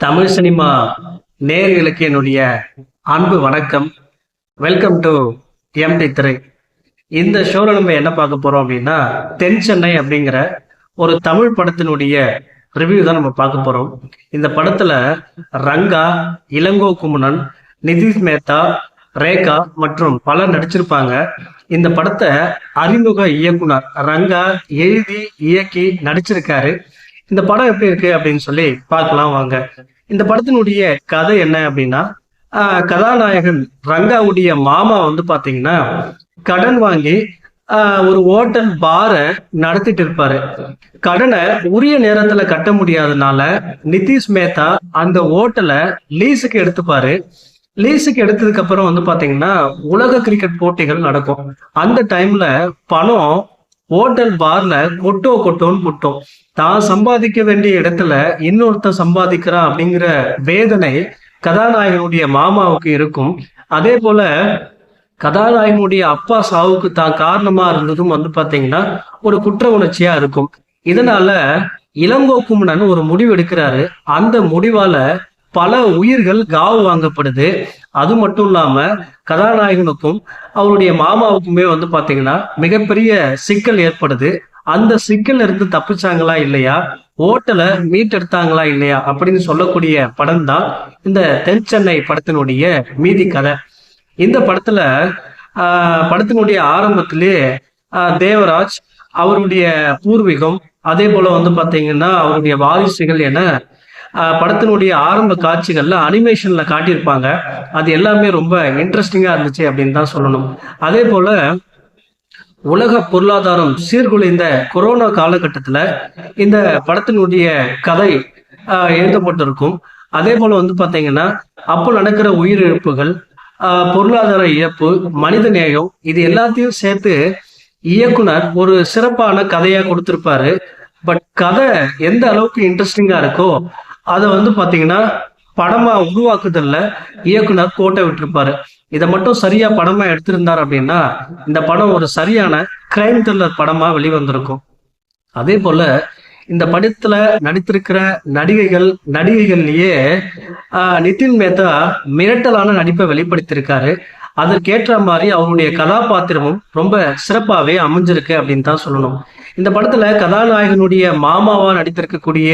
Tamil cinema நேயர்களுக்கு என்னுடைய அன்பு வணக்கம். வெல்கம் டு எம்டி திரை. இந்த ஷோல நம்ம என்ன பார்க்க போறோம் அப்படின்னா, தென் சென்னை அப்படிங்கிற ஒரு தமிழ் படத்தினுடைய ரிவ்யூ தான் நம்ம பார்க்க போறோம். இந்த படத்துல ரங்கா, இளங்கோ குமணன், நிதிஷ் மேத்தா, ரேகா மற்றும் பலர் நடிச்சிருப்பாங்க. இந்த படத்தை அறிமுக இயக்குனர் ரங்கா எழுதி இயக்கி நடிச்சிருக்காரு. இந்த படம் எப்படி இருக்கு அப்படின்னு சொல்லி பார்க்கலாம் வாங்க. இந்த படத்தினுடைய கதை என்ன அப்படின்னா, கதாநாயகன் ரங்காவுடைய மாமா வந்து பாத்தீங்கன்னா கடன் வாங்கி ஒரு ஹோட்டல் பாரை நடத்திட்டு இருப்பாரு. கடனை உரிய நேரத்துல கட்ட முடியாதனால நிதிஷ் மேத்தா அந்த ஹோட்டலை லீஸுக்கு எடுத்துப்பாரு. லீஸுக்கு எடுத்ததுக்கு அப்புறம் வந்து பாத்தீங்கன்னா உலக கிரிக்கெட் போட்டிகள் நடக்கும். அந்த டைம்ல பணம் ஹோட்டல் பார்ல கொட்டோன்னு கொட்டும். தான் சம்பாதிக்க வேண்டிய இடத்துல இன்னொருத்தன் சம்பாதிக்கிறான் அப்படிங்கிற வேதனை கதாநாயகனுடைய மாமாவுக்கு இருக்கும். அதே போல கதாநாயகனுடைய அப்பா சாவுக்கு தான் காரணமா இருந்ததும் வந்து பாத்தீங்கன்னா ஒரு குற்ற உணர்ச்சியா இருக்கும். இதனால இளங்கோ குமணன் ஒரு முடிவு எடுக்கிறாரு. அந்த முடிவால பல உயிர்கள் காவு வாங்கப்படுது. அது மட்டும் இல்லாம கதாநாயகனுக்கும் அவருடைய மாமாவுக்குமே வந்து பாத்தீங்கன்னா மிகப்பெரிய சிக்கல் ஏற்படுது. அந்த சிக்கல் இருந்து தப்பிச்சாங்களா இல்லையா, ஹோட்டலை மீட்டெடுத்தாங்களா இல்லையா அப்படின்னு சொல்லக்கூடிய படம் தான் இந்த தென் சென்னை படத்தினுடைய மீதி கதை. இந்த படத்துல படத்தினுடைய ஆரம்பத்திலே தேவராஜ், அவருடைய பூர்வீகம், அதே போல வந்து பாத்தீங்கன்னா அவருடைய வாரிசுகள் என படத்தினுடைய ஆரம்ப காட்சிகள்ல அனிமேஷன்ல காட்டியிருப்பாங்க. அது எல்லாமே ரொம்ப இன்ட்ரெஸ்டிங்கா இருந்துச்சு அப்படின்னு தான் சொல்லணும். அதே போல உலக பொருளாதாரம் சீர்குலைந்த கொரோனா காலகட்டத்துல இந்த படத்தினுடைய கதை எழுதப்பட்டிருக்கும். அதே போல வந்து பாத்தீங்கன்னா அப்போ நடக்கிற உயிரிழப்புகள், பொருளாதார இழப்பு, மனித நேயம், இது எல்லாத்தையும் சேர்த்து இயக்குனர் ஒரு சிறப்பான கதையா கொடுத்திருப்பாரு. பட் கதை எந்த அளவுக்கு இன்ட்ரெஸ்டிங்கா இருக்கோ அதை வந்து பாத்தீங்கன்னா படமா உருவாக்குதல்ல இயக்குனர் கோட்டை விட்டுருப்பாரு. இதை மட்டும் சரியா படமா எடுத்திருந்தார் அப்படின்னா இந்த படம் ஒரு சரியான கிரைம் த்ரில்லர் படமா வெளிவந்திருக்கும். அதே போல இந்த படத்துல நடித்திருக்கிற நடிகைகள்லயே நிதின் மேத்தா மிரட்டலான நடிப்பை வெளிப்படுத்தியிருக்காரு. அதற்கேற்ற மாதிரி அவருடைய கதாபாத்திரமும் ரொம்ப சிறப்பாவே அமைஞ்சிருக்கு அப்படின்னு தான் சொல்லணும். இந்த படத்துல கதாநாயகனுடைய மாமாவா நடித்திருக்கக்கூடிய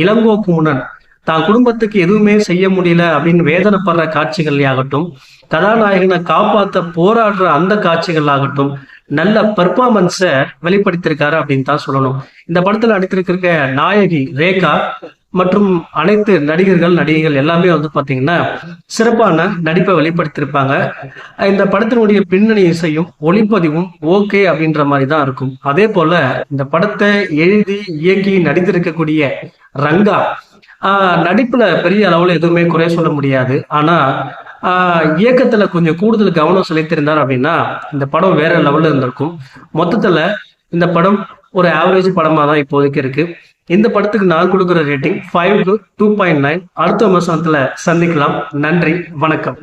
இளங்கோ குமணன் தான் குடும்பத்துக்கு எதுவுமே செய்ய முடியல அப்படின்னு வேதனைப்படுற காட்சிகள் ஆகட்டும், கதாநாயகனை காப்பாற்ற போராடுற அந்த காட்சிகள் ஆகட்டும், நல்ல பெர்ஃபார்மன்ஸை வெளிப்படுத்தியிருக்காரு அப்படின்னு தான் சொல்லணும். இந்த படத்துல நடித்திருக்கிற நாயகி ரேகா மற்றும் அனைத்து நடிகைகள் எல்லாமே வந்து பாத்தீங்கன்னா சிறப்பான நடிப்பை வெளிப்படுத்தியிருப்பாங்க. இந்த படத்தினுடைய பின்னணி இசையும் ஒளிப்பதிவும் ஓகே அப்படின்ற மாதிரி தான் இருக்கும். அதே போல இந்த படத்தை எழுதி இயக்கி நடித்திருக்கக்கூடிய ரங்கா நடிப்புல பெரிய அளவுல எதுவுமே குறை சொல்ல முடியாது. ஆனா இயக்கத்துல கொஞ்சம் கூடுதல் கவனம் செலுத்தியிருந்தார் அப்படின்னா இந்த படம் வேற லெவல்ல இருந்திருக்கும். மொத்தத்துல இந்த படம் ஒரு ஆவரேஜ் படமா தான் இப்போதைக்கு இருக்கு. இந்த படத்துக்கு நான் கொடுக்குற ரேட்டிங் 5 to 2.9. அடுத்த விமர்சனத்துல சந்திக்கலாம். நன்றி, வணக்கம்.